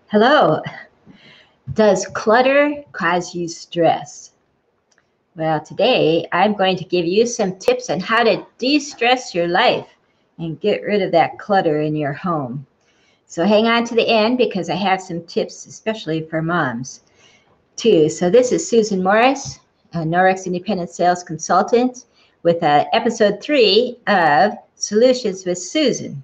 Hello. Does clutter cause you stress? Well, today I'm going to give you some tips on how to de-stress your life and get rid of that clutter in your home. So hang on to the end because I have some tips, especially for moms too. So this is Susan Morris, a Norex Independent Sales Consultant with episode 3 of Solutions with Susan.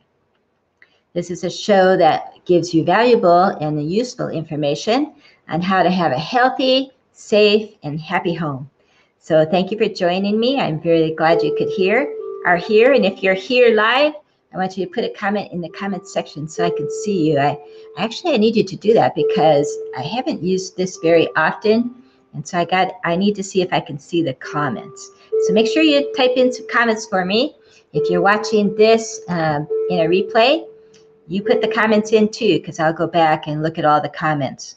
This is a show that gives you valuable and useful information on how to have a healthy, safe, and happy home. So thank you for joining me. I'm very glad you are here. And if you're here live, I want you to put a comment in the comment section so I can see you. I need you to do that because I haven't used this very often. And so I need to see if I can see the comments. So make sure you type in some comments for me. If you're watching this in a replay, you put the comments in too, because I'll go back and look at all the comments.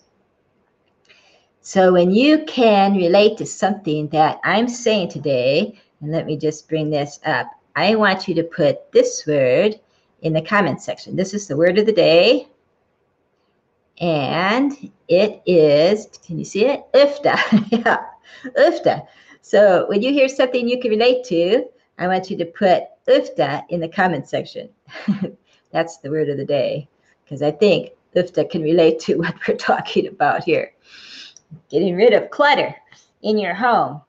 So when you can relate to something that I'm saying today, and let me just bring this up, I want you to put this word in the comment section. This is the word of the day, and it is, can you see it? Ufta. Yeah, ufta. So when you hear something you can relate to, I want you to put ufta in the comment section. That's the word of the day, because I think ufta can relate to what we're talking about here. Getting rid of clutter in your home.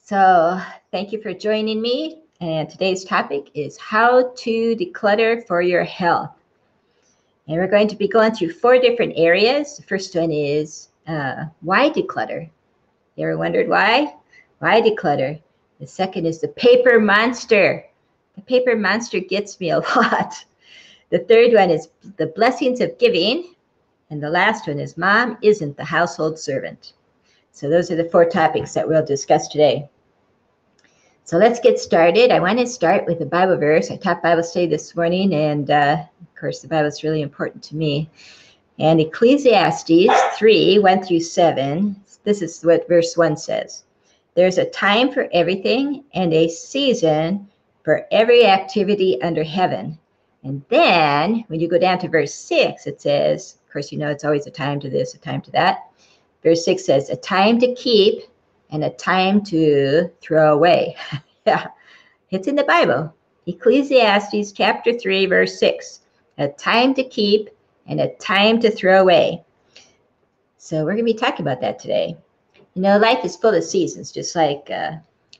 So thank you for joining me. And today's topic is how to declutter for your health. And we're going to be going through 4 different areas. The first one is why declutter? You ever wondered why? Why declutter? The second is the paper monster. The paper monster gets me a lot. The third one is the blessings of giving. And the last one is mom isn't the household servant. So those are the 4 topics that we'll discuss today. So let's get started. I want to start with a Bible verse. I taught Bible study this morning, and of course the Bible is really important to me. And Ecclesiastes 3, 1 through 7, this is what verse 1 says. There's a time for everything and a season for every activity under heaven. And then when you go down to verse 6, it says, of course, you know, it's always a time to this, a time to that. Verse 6 says, a time to keep and a time to throw away. Yeah, it's in the Bible. Ecclesiastes chapter 3, verse 6, a time to keep and a time to throw away. So we're going to be talking about that today. You know, life is full of seasons, just like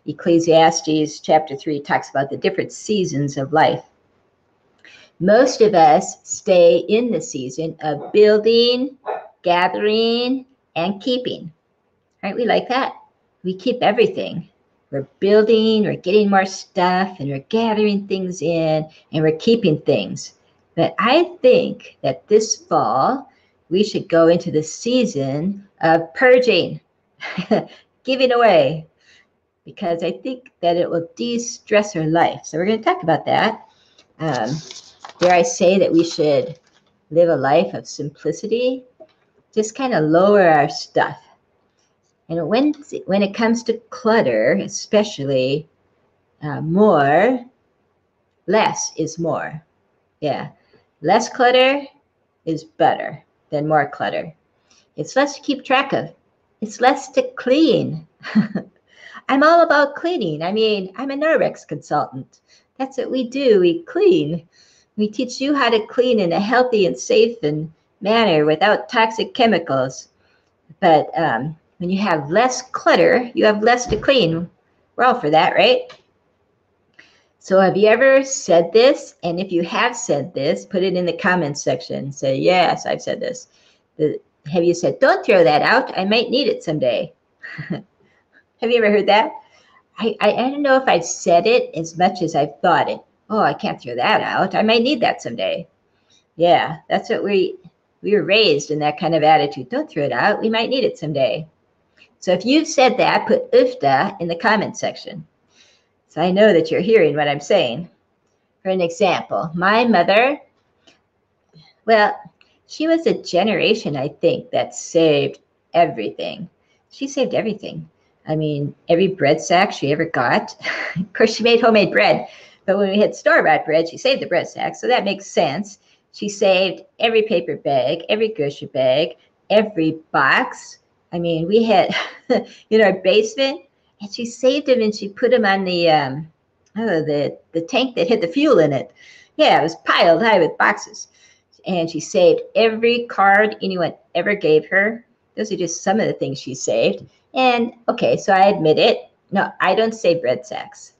Ecclesiastes chapter 3 talks about the different seasons of life. Most of us stay in the season of building, gathering, and keeping. Aren't we like that? We keep everything. We're building, we're getting more stuff, and we're gathering things in, and we're keeping things. But I think that this fall, we should go into the season of purging, giving away, because I think that it will de-stress our life. So we're going to talk about that. Dare I say that we should live a life of simplicity, just kind of lower our stuff. And when it comes to clutter, especially less is more. Yeah, less clutter is better than more clutter. It's less to keep track of. It's less to clean. I'm all about cleaning. I mean, I'm a Norex consultant. That's what we do. We clean. We teach you how to clean in a healthy and safe manner without toxic chemicals. But when you have less clutter, you have less to clean. We're all for that, right? So have you ever said this? And if you have said this, put it in the comments section. Say, yes, I've said this. Have you said, don't throw that out. I might need it someday. Have you ever heard that? I don't know if I've said it as much as I've thought it. Oh, I can't throw that out. I might need that someday. Yeah, that's what we were raised in, that kind of attitude. Don't throw it out. We might need it someday. So if you've said that, put ufta in the comment section. So I know that you're hearing what I'm saying. For an example, my mother, well, she was a generation, I think, that saved everything. She saved everything. I mean, every bread sack she ever got. Of course, she made homemade bread. But when we had store-bought bread, she saved the bread sack. So that makes sense. She saved every paper bag, every grocery bag, every box. I mean, we had in our basement, and she saved them and she put them on the tank that had the fuel in it. Yeah, it was piled high with boxes. And she saved every card anyone ever gave her. Those are just some of the things she saved. And okay, so I admit it. No, I don't save bread sacks.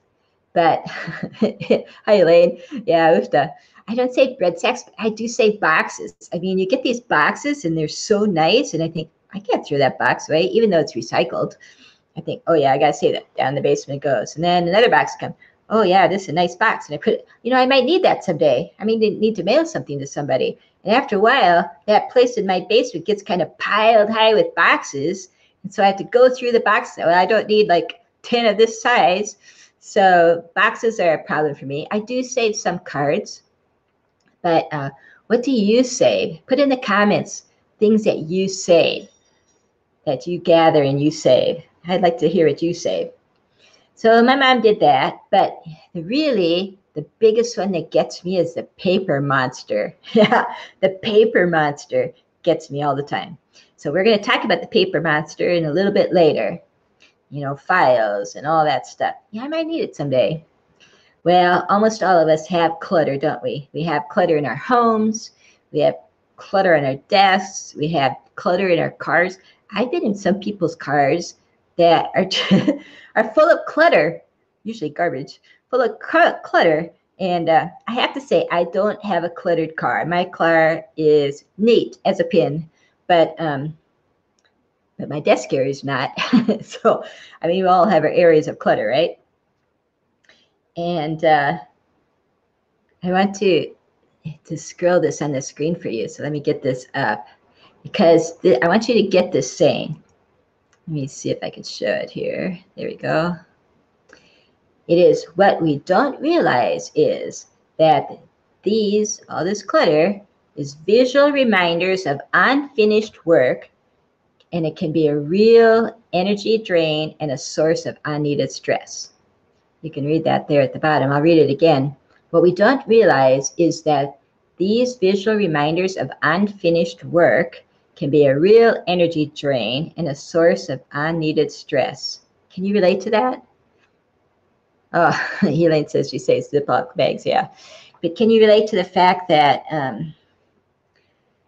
But hi Elaine. Yeah, I don't save bread sacks, but I do save boxes. I mean, you get these boxes and they're so nice, and I think I can't throw that box away, even though it's recycled. I think, oh yeah, I gotta save that. Down the basement it goes. And then another box comes. Oh yeah, this is a nice box. And I put it, I might need that someday. I mean, need to mail something to somebody. And after a while, that place in my basement gets kind of piled high with boxes. And so I have to go through the boxes. Well, I don't need like 10 of this size. So boxes are a problem for me. I do save some cards, but what do you save? Put in the comments things that you save, that you gather and you save. I'd like to hear what you save. So my mom did that, but really the biggest one that gets me is the paper monster. Yeah, the paper monster gets me all the time. So we're going to talk about the paper monster in a little bit later. Files and all that stuff. Yeah, I might need it someday. Well, almost all of us have clutter, don't we? We have clutter in our homes. We have clutter on our desks. We have clutter in our cars. I've been in some people's cars that are are full of clutter, usually garbage, full of clutter. And I have to say, I don't have a cluttered car. My car is neat as a pin, but my desk area is not. So, I mean, we all have our areas of clutter, right? And I want to scroll this on the screen for you. So let me get this up, because I want you to get this saying. Let me see if I can show it here. There we go. It is, what we don't realize is that all this clutter is visual reminders of unfinished work, and it can be a real energy drain and a source of unneeded stress. You can read that there at the bottom. I'll read it again. What we don't realize is that these visual reminders of unfinished work can be a real energy drain and a source of unneeded stress. Can you relate to that? Oh, Elaine says she saves Ziploc bags, yeah. But can you relate to the fact that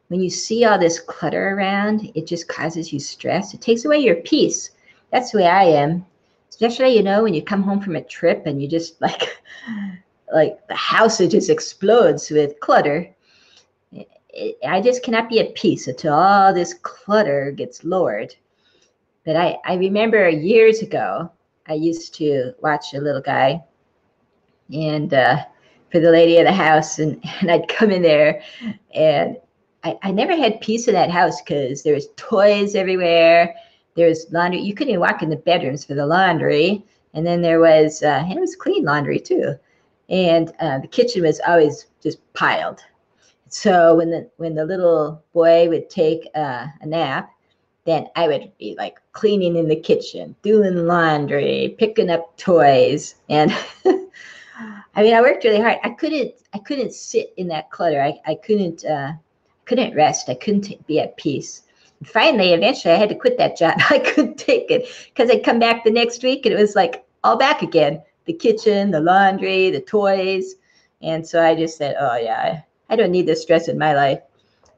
when you see all this clutter around, it just causes you stress? It takes away your peace. That's the way I am. Especially, when you come home from a trip and you just like the house, it just explodes with clutter. I just cannot be at peace until all this clutter gets lowered. But I remember years ago, I used to watch a little guy, and for the lady of the house, and I'd come in there, and I never had peace in that house because there was toys everywhere. There was laundry. You couldn't even walk in the bedrooms for the laundry. And then there was, and it was clean laundry too. And the kitchen was always just piled. So when the little boy would take a nap, then I would be like cleaning in the kitchen, doing laundry, picking up toys. And I mean, I worked really hard. I couldn't sit in that clutter. I couldn't rest. I couldn't be at peace. And finally, eventually, I had to quit that job. I couldn't take it because I'd come back the next week and it was like all back again. The kitchen, the laundry, the toys. And so I just said, oh yeah, I don't need this stress in my life.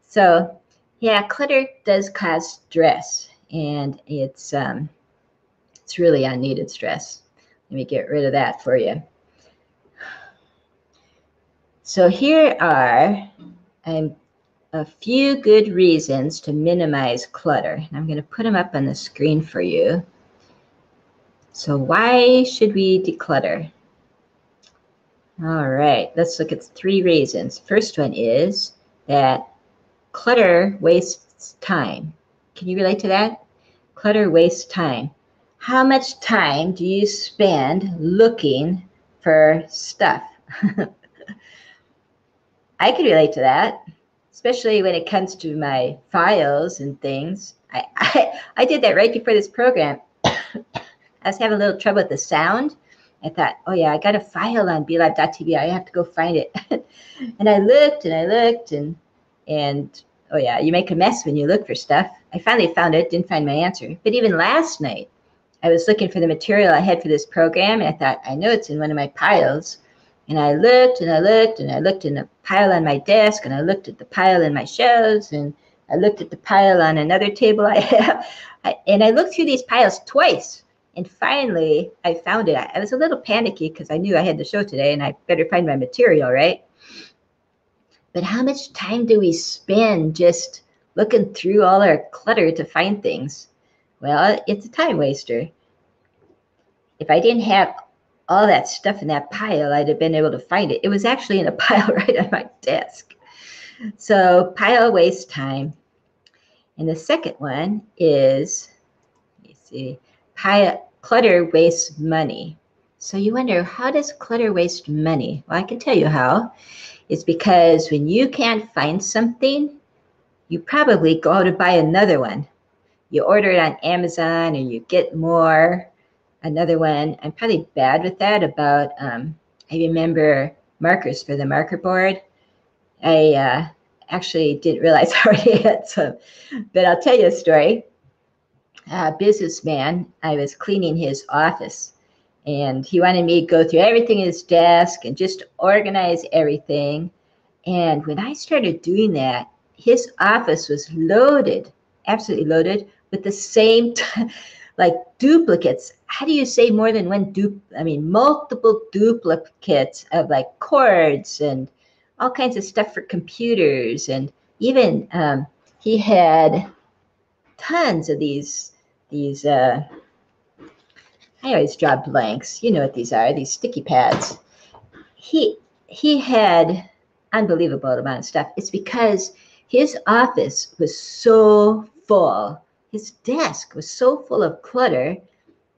So yeah, clutter does cause stress, and it's really unneeded stress. Let me get rid of that for you. So here are a few good reasons to minimize clutter. And I'm going to put them up on the screen for you. So why should we declutter? All right, let's look at 3 reasons. First one is that clutter wastes time. Can you relate to that? Clutter wastes time. How much time do you spend looking for stuff? I can relate to that, especially when it comes to my files and things. I did that right before this program. I was having a little trouble with the sound, I thought, oh yeah, I got a file on BLab.tv. I have to go find it. And I looked and I looked and oh yeah, you make a mess when you look for stuff. I finally found it, didn't find my answer. But even last night, I was looking for the material I had for this program, and I thought, I know it's in one of my piles. And I looked and I looked and I looked in the pile on my desk, and I looked at the pile in my shelves, and I looked at the pile on another table I have. And I looked through these piles twice. And finally, I found it. I was a little panicky because I knew I had the show today, and I better find my material, right? But how much time do we spend just looking through all our clutter to find things? Well, it's a time waster. If I didn't have all that stuff in that pile, I'd have been able to find it. It was actually in a pile right on my desk. So pile wastes time. And the second one is, let me see, clutter wastes money. So you wonder, how does clutter waste money? Well, I can tell you how. It's because when you can't find something, you probably go out and buy another one. You order it on Amazon or you get more, another one. I'm probably bad with that about, I remember markers for the marker board. I actually didn't realize I already had some, but I'll tell you a story. A businessman, I was cleaning his office, and he wanted me to go through everything in his desk and just organize everything. And when I started doing that, his office was loaded, absolutely loaded, with the same, like duplicates. How do you say more than one multiple duplicates of like cords and all kinds of stuff for computers. And even he had tons of these I always draw blanks. You know what these are, these sticky pads. He had unbelievable amount of stuff. It's because his office was so full. His desk was so full of clutter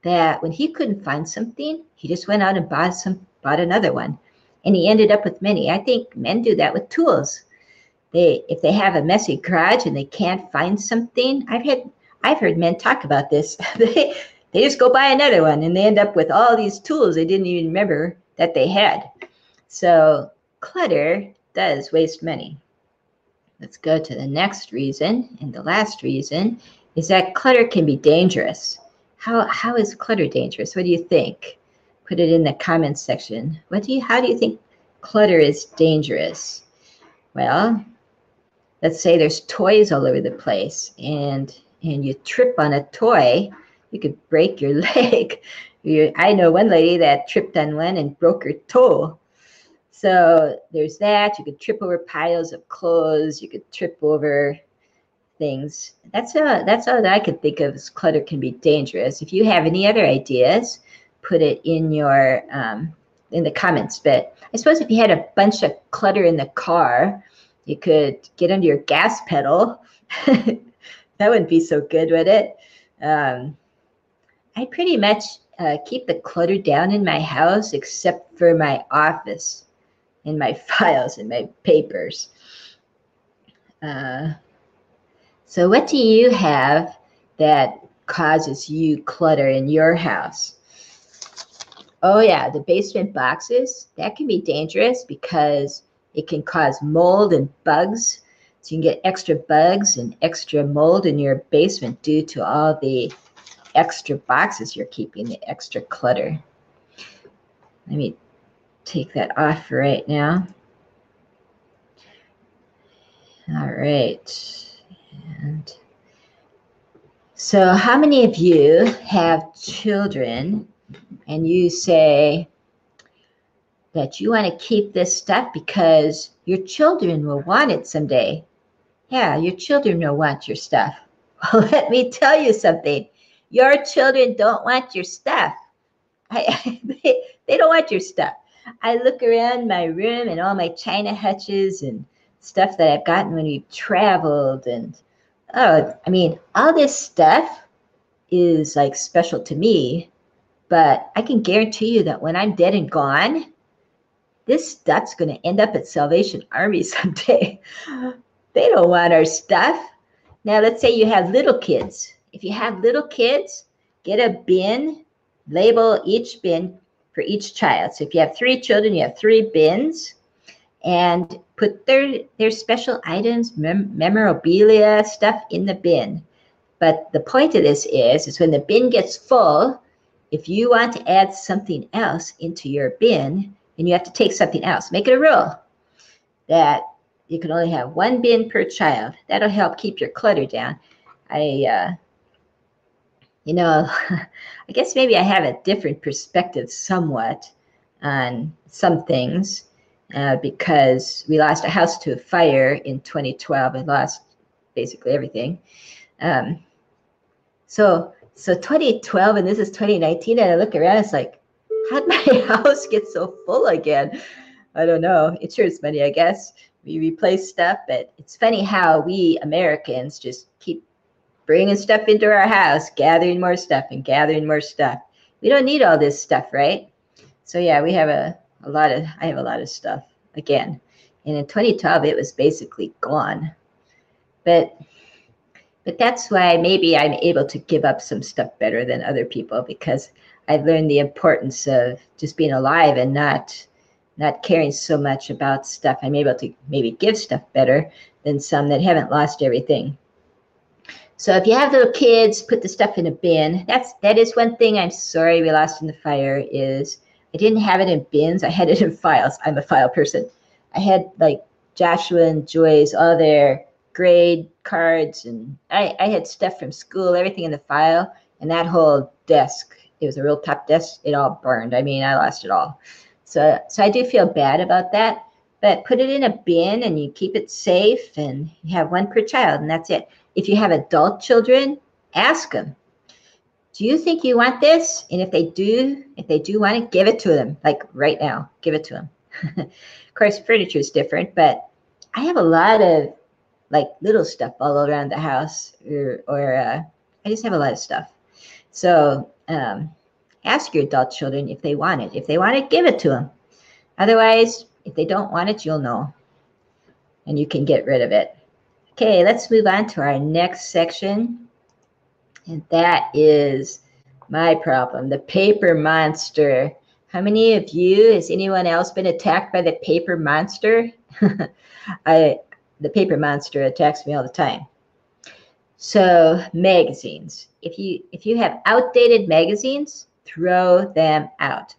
that when he couldn't find something, he just went out and bought another one. And he ended up with many. I think men do that with tools. If they have a messy garage and they can't find something, I've heard men talk about this. They just go buy another one and they end up with all these tools they didn't even remember that they had. So clutter does waste money. Let's go to the next reason, and the last reason is that clutter can be dangerous. How is clutter dangerous? What do you think? Put it in the comments section. How do you think clutter is dangerous? Well, let's say there's toys all over the place, and you trip on a toy, you could break your leg. I know one lady that tripped on one and broke her toe. So there's that. You could trip over piles of clothes. You could trip over things. That's all that I could think of as clutter can be dangerous. If you have any other ideas, put it in your in the comments. But I suppose if you had a bunch of clutter in the car, you could get under your gas pedal. That wouldn't be so good, would it? I pretty much keep the clutter down in my house except for my office and my files and my papers. So what do you have that causes you clutter in your house? Oh yeah, the basement boxes, that can be dangerous because it can cause mold and bugs. So you can get extra bugs and extra mold in your basement due to all the extra boxes you're keeping, the extra clutter. Let me take that off for right now. All right. And so how many of you have children and you say that you want to keep this stuff because your children will want it someday? Yeah, your children will want your stuff. Well, let me tell you something. Your children don't want your stuff. They don't want your stuff. I look around my room and all my china hutches and stuff that I've gotten when we've traveled. And, all this stuff is like special to me. But I can guarantee you that when I'm dead and gone, this stuff's going to end up at Salvation Army someday. They don't want our stuff. Now, let's say you have little kids. If you have little kids, get a bin, label each bin. for each child. So if you have 3 children, you have 3 bins, and put their special items, memorabilia, stuff in the bin. But the point of this is when the bin gets full, if you want to add something else into your bin, then you have to take something else. Make it a rule that you can only have 1 bin per child. That'll help keep your clutter down. You know, I guess maybe I have a different perspective somewhat on some things because we lost a house to a fire in 2012 and lost basically everything. So 2012 and this is 2019, and I look around, it's like, how'd my house get so full again? I don't know. Insurance money, I guess. We replace stuff, but it's funny how we Americans just keep bringing stuff into our house, gathering more stuff and gathering more stuff. We don't need all this stuff, right? So yeah, we have I have a lot of stuff again. And in 2012, it was basically gone. But that's why maybe I'm able to give up some stuff better than other people, because I've learned the importance of just being alive and not caring so much about stuff. I'm able to maybe give stuff better than some that haven't lost everything. So if you have little kids, put the stuff in a bin. That is one thing I'm sorry we lost in the fire is I didn't have it in bins. I had it in files. I'm a file person. I had like Joshua and Joy's, all their grade cards, and I had stuff from school, everything in the file, and that whole desk, it was a real top desk, it all burned. I mean, I lost it all. So I do feel bad about that, but put it in a bin and you keep it safe, and you have 1 per child, and that's it. If you have adult children, ask them, do you think you want this? And if they do want it, give it to them, like right now, give it to them. Of course, furniture is different, but I have a lot of like little stuff all around the house, or I just have a lot of stuff. So ask your adult children if they want it. If they want it, give it to them. Otherwise, if they don't want it, you'll know, and you can get rid of it. Okay, let's move on to our next section, and that is my problem, the paper monster. How many of you, has anyone else been attacked by the paper monster? The paper monster attacks me all the time. So magazines, if you have outdated magazines, throw them out.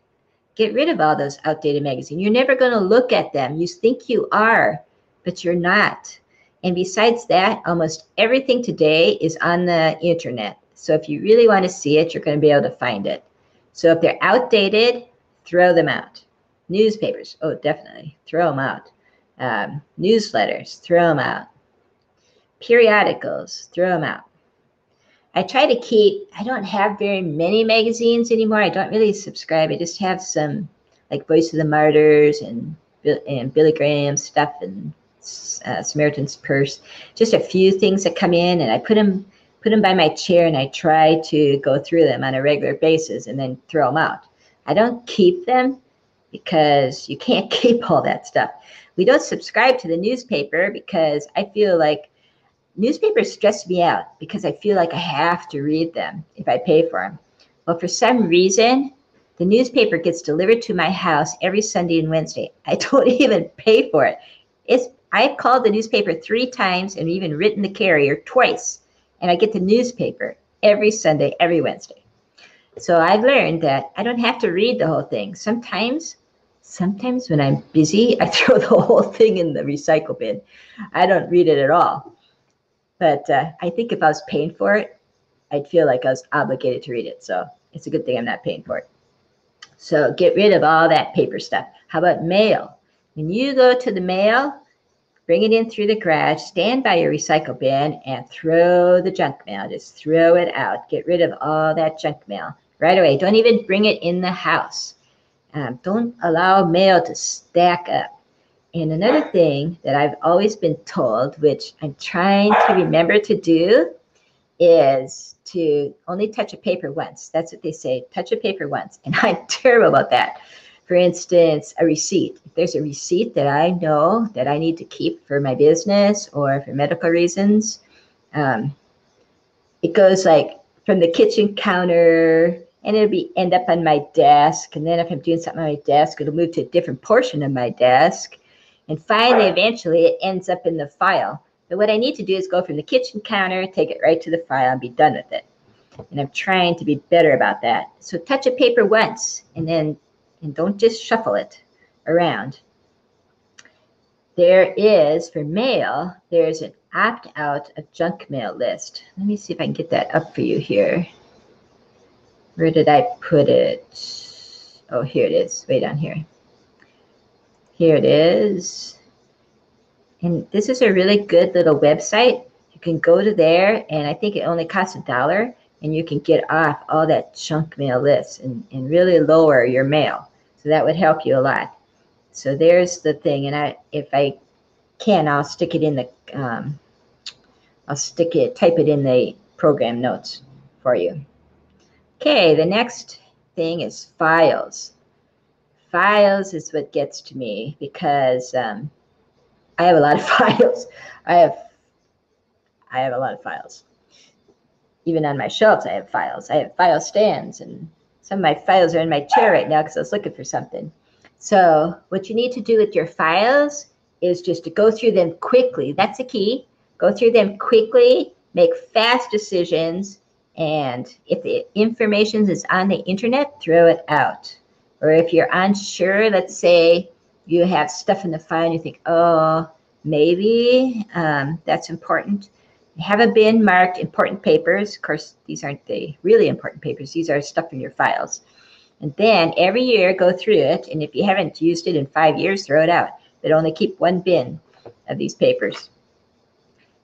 Get rid of all those outdated magazines. You're never going to look at them. You think you are, but you're not. And besides that, almost everything today is on the internet. So if you really want to see it, you're going to be able to find it. So if they're outdated, throw them out. Newspapers, oh, definitely, throw them out. Newsletters, throw them out. Periodicals, throw them out. I try to keep, I don't have very many magazines anymore. I don't really subscribe. I just have some like Voice of the Martyrs and Billy Graham stuff and Samaritan's Purse. Just a few things that come in, and I put them by my chair, and I try to go through them on a regular basis and then throw them out. I don't keep them because you can't keep all that stuff. We don't subscribe to the newspaper because I feel like newspapers stress me out because I feel like I have to read them if I pay for them. Well, for some reason, the newspaper gets delivered to my house every Sunday and Wednesday. I don't even pay for it. I've called the newspaper 3 times and even written the carrier twice, and I get the newspaper every Sunday, every Wednesday. So I've learned that I don't have to read the whole thing. Sometimes when I'm busy, I throw the whole thing in the recycle bin. I don't read it at all. But I think if I was paying for it, I'd feel like I was obligated to read it. So it's a good thing I'm not paying for it. So get rid of all that paper stuff. How about mail? When you go to the mail, bring it in through the garage, stand by your recycle bin, and throw the junk mail. Just throw it out. Get rid of all that junk mail right away. Don't even bring it in the house. Don't allow mail to stack up. And another thing that I've always been told, which I'm trying to remember to do, is to only touch a paper once. That's what they say, touch a paper once. And I'm terrible about that. For instance, a receipt. If there's a receipt that I know that I need to keep for my business or for medical reasons, it goes like from the kitchen counter and it'll end up on my desk. And then if I'm doing something on my desk, it'll move to a different portion of my desk. And finally, eventually, it ends up in the file. But what I need to do is go from the kitchen counter, take it right to the file, and be done with it. And I'm trying to be better about that. So touch a paper once, and don't just shuffle it around. There is, for mail, there's an opt-out of junk mail list. Let me see if I can get that up for you here. Where did I put it? Oh, here it is, way down here. Here it is. And this is a really good little website. You can go to there, and I think it only costs $1, and you can get off all that junk mail list and really lower your mail. So that would help you a lot. So there's the thing, and if I can, I'll stick it in the, type it in the program notes for you. Okay, the next thing is files. Files is what gets to me because I have a lot of files. I have a lot of files. Even on my shelves, I have files. I have file stands, and some of my files are in my chair right now because I was looking for something. So what you need to do with your files is just to go through them quickly. That's the key. Go through them quickly, make fast decisions, and if the information is on the internet, throw it out. Or if you're unsure, let's say you have stuff in the file and you think, oh, maybe that's important. Have a bin marked important papers. Of course, these aren't the really important papers. These are stuff in your files. And then every year, go through it. And if you haven't used it in 5 years, throw it out. But only keep one bin of these papers.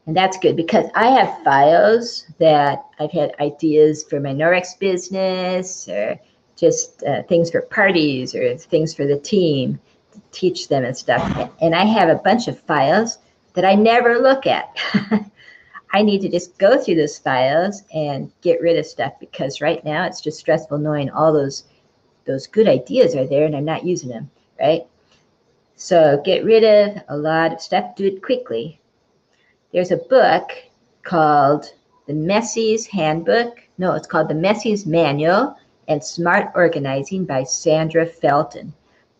And that's good because I have files that I've had ideas for my Norex business or just things for parties or things for the team to teach them and stuff. And I have a bunch of files that I never look at. I need to just go through those files and get rid of stuff because right now it's just stressful knowing all those good ideas are there and I'm not using them, right? So get rid of a lot of stuff. Do it quickly. There's a book called The Messie's Handbook. No, it's called The Messie's Manual and Smart Organizing by Sandra Felton.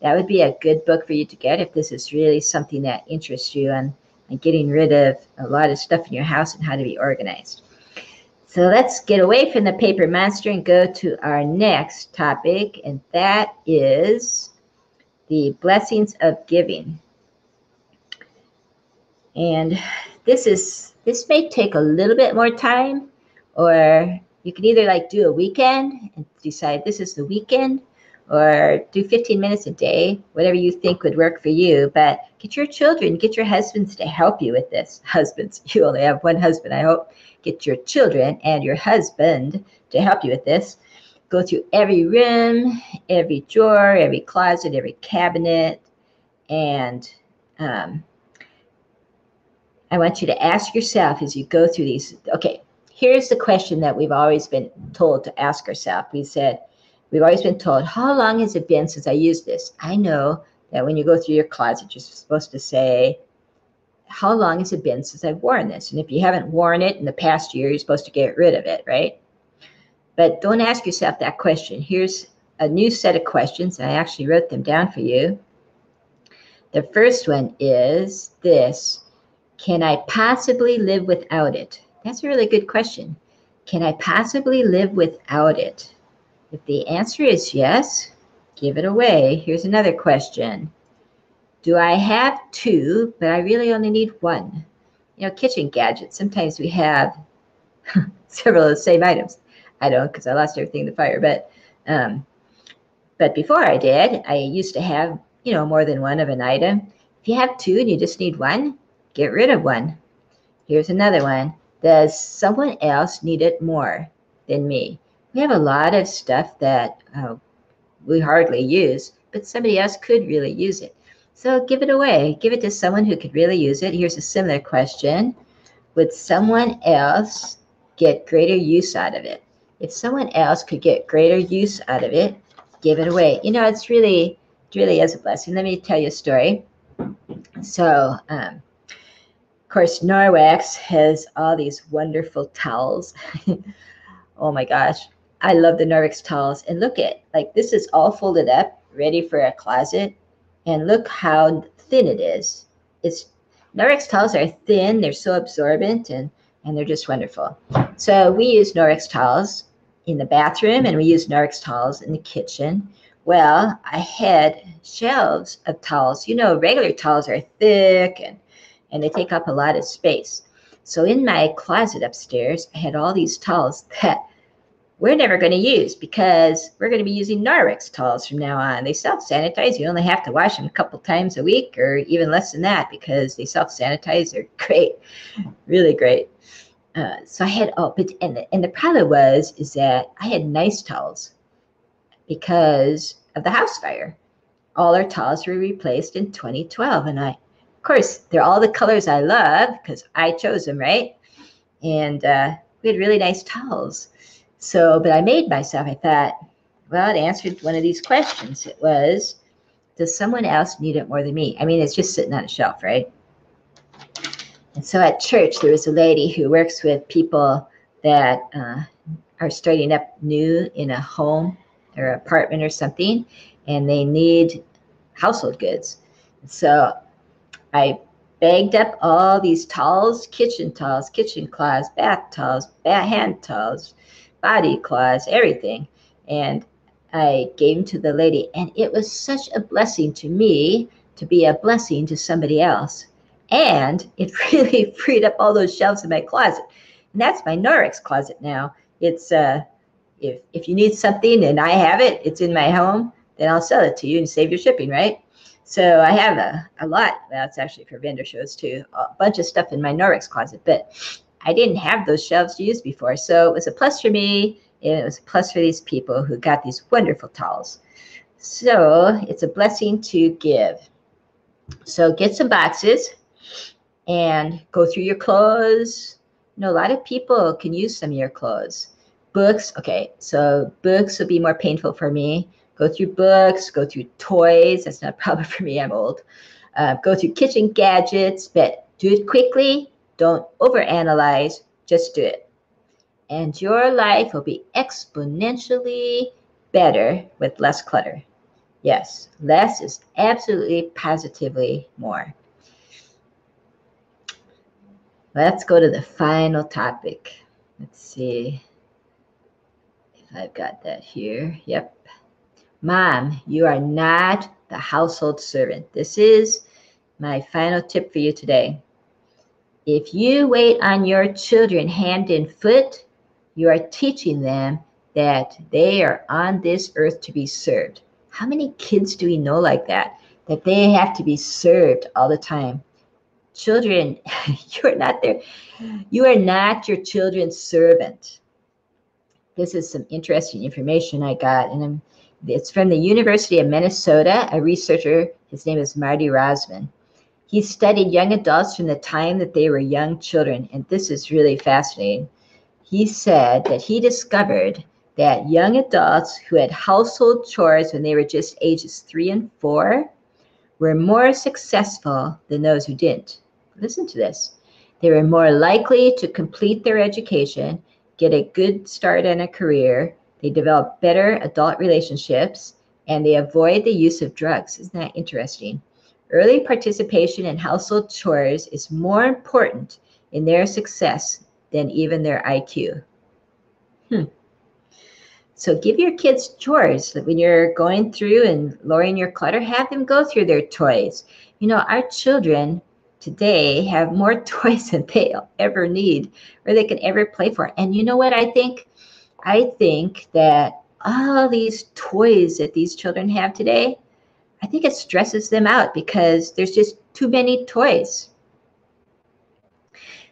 That would be a good book for you to get if this is really something that interests you on getting rid of a lot of stuff in your house and how to be organized. So let's get away from the paper monster and go to our next topic, and that is the blessings of giving. And this may take a little bit more time, or you can either like do a weekend and decide this is the weekend, or do 15 minutes a day, whatever you think would work for you. But get your children, get your husbands to help you with this. Husbands, you only have one husband, I hope. Get your children and your husband to help you with this. Go through every room, every drawer, every closet, every cabinet, and I want you to ask yourself as you go through these, okay, here's the question that we've always been told to ask ourselves. We've always been told, how long has it been since I used this? I know that when you go through your closet, you're supposed to say, how long has it been since I've worn this? And if you haven't worn it in the past year, you're supposed to get rid of it, right? But don't ask yourself that question. Here's a new set of questions. I actually wrote them down for you. The first one is this: can I possibly live without it? That's a really good question. Can I possibly live without it? If the answer is yes, give it away. Here's another question. Do I have two, but I really only need one? You know, kitchen gadgets. Sometimes we have several of the same items. I don't, because I lost everything in the fire. But before I did, I used to have, more than one of an item. If you have two and you just need one, get rid of one. Here's another one. Does someone else need it more than me? We have a lot of stuff that we hardly use, but somebody else could really use it. So give it away. Give it to someone who could really use it. Here's a similar question. Would someone else get greater use out of it? If someone else could get greater use out of it, give it away. It's really is a blessing. Let me tell you a story. So, of course, Norwex has all these wonderful towels. Oh my gosh. I love the Norwex towels. And look at, like, this is all folded up, ready for a closet. And look how thin it is. It's Norwex towels are thin. They're so absorbent, and they're just wonderful. So we use Norwex towels in the bathroom, and we use Norwex towels in the kitchen. Well, I had shelves of towels. You know, regular towels are thick, and they take up a lot of space. So in my closet upstairs, I had all these towels that we're never going to use because we're going to be using Norwex towels from now on. They self-sanitize. You only have to wash them a couple times a week or even less than that because they self-sanitize. They're great, really great. So I had, and the problem is that I had nice towels because of the house fire. All our towels were replaced in 2012. And of course, they're all the colors I love because I chose them, right? And we had really nice towels. So, but I made myself, I thought, well, it answered one of these questions. It was, does someone else need it more than me? I mean, it's just sitting on a shelf, right? And so at church, there was a lady who works with people that are starting up new in a home or apartment or something, and they need household goods. So I bagged up all these towels, kitchen cloths, bath towels, hand towels, body cloths, everything. And I gave them to the lady. And it was such a blessing to me to be a blessing to somebody else. And it really freed up all those shelves in my closet. And that's my Norwex closet now. It's if you need something and I have it, it's in my home, then I'll sell it to you and save your shipping, right? So I have a lot. That's actually for vendor shows too. A bunch of stuff in my Norwex closet, but I didn't have those shelves to use before. So it was a plus for me, and it was a plus for these people who got these wonderful towels. So it's a blessing to give. So get some boxes and go through your clothes. You know, a lot of people can use some of your clothes. Books, okay, so books will be more painful for me. Go through books, go through toys. That's not a problem for me, I'm old. Go through kitchen gadgets, but do it quickly. Don't overanalyze, just do it. And your life will be exponentially better with less clutter. Yes, less is absolutely positively more. Let's go to the final topic. Let's see if I've got that here. Yep. Mom, you are not the household servant. This is my final tip for you today. If you wait on your children hand and foot, you are teaching them that they are on this earth to be served. How many kids do we know like that? That they have to be served all the time. Children, you are not your children's servant. This is some interesting information I got, and it's from the University of Minnesota, a researcher, his name is Marty Rosman. He studied young adults from the time that they were young children, and this is really fascinating. He said that he discovered that young adults who had household chores when they were just ages 3 and 4 were more successful than those who didn't. Listen to this. They were more likely to complete their education, get a good start in a career, they develop better adult relationships, and they avoid the use of drugs. Isn't that interesting? Early participation in household chores is more important in their success than even their IQ. So give your kids chores. When you're going through and lowering your clutter, have them go through their toys. You know, our children today have more toys than they'll ever need or they can ever play for. And you know what I think? I think that all these toys that these children have today, I think it stresses them out because there's just too many toys.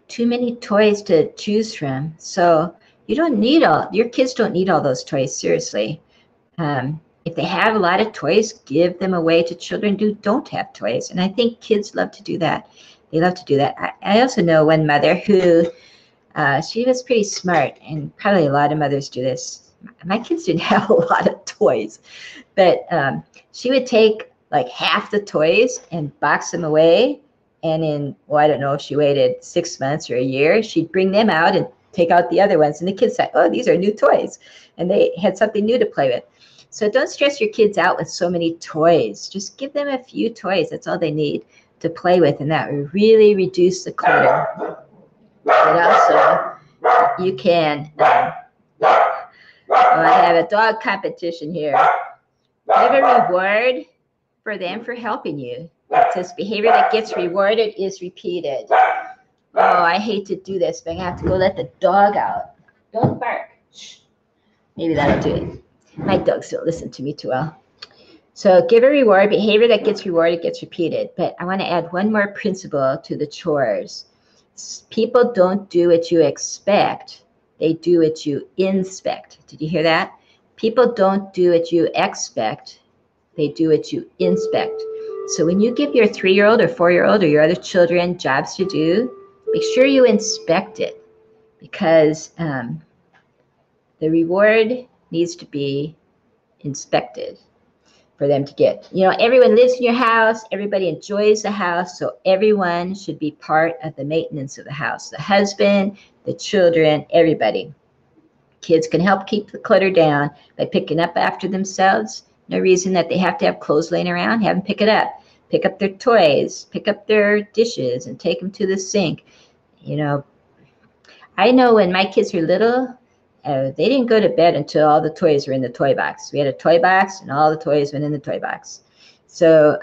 Too many toys to choose from. So you don't need your kids don't need all those toys, seriously. If they have a lot of toys, give them away to children who don't have toys. And I think kids love to do that. They love to do that. I also know one mother who, she was pretty smart, and probably a lot of mothers do this. My kids didn't have a lot of toys, but she would take like half the toys and box them away. And in, well, I don't know if she waited 6 months or a year, she'd bring them out and take out the other ones. And the kids say, oh, these are new toys. And they had something new to play with. So don't stress your kids out with so many toys. Just give them a few toys. That's all they need to play with. And that will really reduce the clutter. But also, you can, I have a dog competition here. Give a reward for them for helping you. It says behavior that gets rewarded is repeated. Oh, I hate to do this, but I have to go let the dog out. Don't bark. Shh. Maybe that'll do it. My dogs don't listen to me too well. So give a reward. Behavior that gets rewarded gets repeated. But I want to add one more principle to the chores. People don't do what you expect. They do what you inspect. Did you hear that? People don't do what you expect. They do what you inspect. So when you give your 3-year-old or 4-year-old or your other children jobs to do, make sure you inspect it, because the reward needs to be inspected for them to get. You know, everyone lives in your house. Everybody enjoys the house. So everyone should be part of the maintenance of the house. The husband, the children, everybody. Kids can help keep the clutter down by picking up after themselves. No reason that they have to have clothes laying around. Have them pick it up. Pick up their toys. Pick up their dishes and take them to the sink. You know, I know when my kids were little, they didn't go to bed until all the toys were in the toy box. We had a toy box, and all the toys went in the toy box. So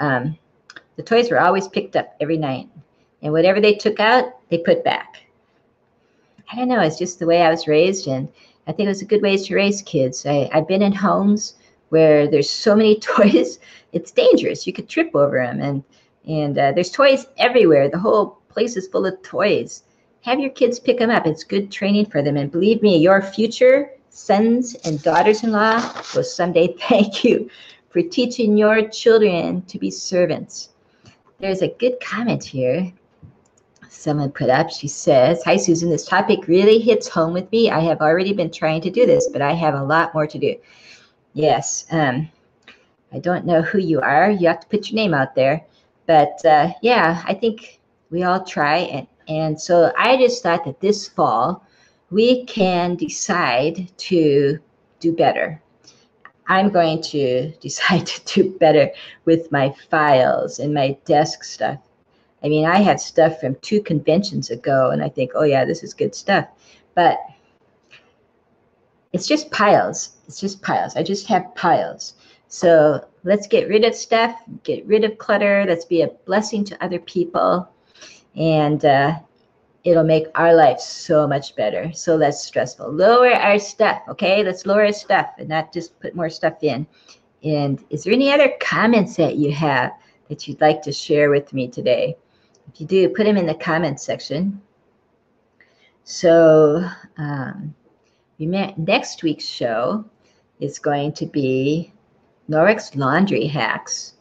the toys were always picked up every night. And whatever they took out, they put back. I don't know. It's just the way I was raised, and I think it was a good way to raise kids. I've been in homes where there's so many toys, it's dangerous. You could trip over them, and there's toys everywhere. The whole place is full of toys. Have your kids pick them up. It's good training for them. And believe me, your future sons and daughters-in-law will someday thank you for teaching your children to be servants. There's a good comment here someone put up. She says, hi, Susan, this topic really hits home with me. I have already been trying to do this, but I have a lot more to do. Yes, I don't know who you are. You have to put your name out there. But yeah, I think we all try. And so I just thought that this fall, we can decide to do better. I'm going to decide to do better with my files and my desk stuff. I mean, I had stuff from 2 conventions ago, and I think, oh yeah, this is good stuff. But it's just piles. It's just piles. I just have piles. So let's get rid of stuff, get rid of clutter. Let's be a blessing to other people. And it'll make our life so much better, so less stressful. Lower our stuff, okay? Let's lower our stuff and not just put more stuff in. And is there any other comments that you have that you'd like to share with me today? If you do, put them in the comments section. So next week's show is going to be Norwex laundry hacks.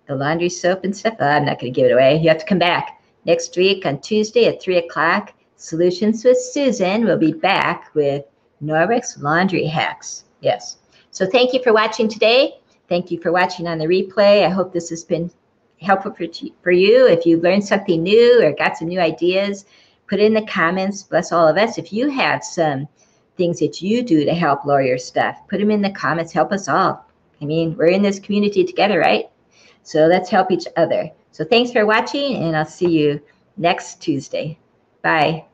The laundry soap and stuff. I'm not going to give it away. You have to come back. Next week on Tuesday at 3 o'clock, Solutions with Susan will be back with Norwex laundry hacks. Yes. So thank you for watching today. Thank you for watching on the replay. I hope this has been helpful for you. If you learned something new or got some new ideas, put it in the comments. Bless all of us. If you have some things that you do to help lower your stuff, put them in the comments. Help us all. I mean, we're in this community together, right? So let's help each other. So thanks for watching, and I'll see you next Tuesday. Bye.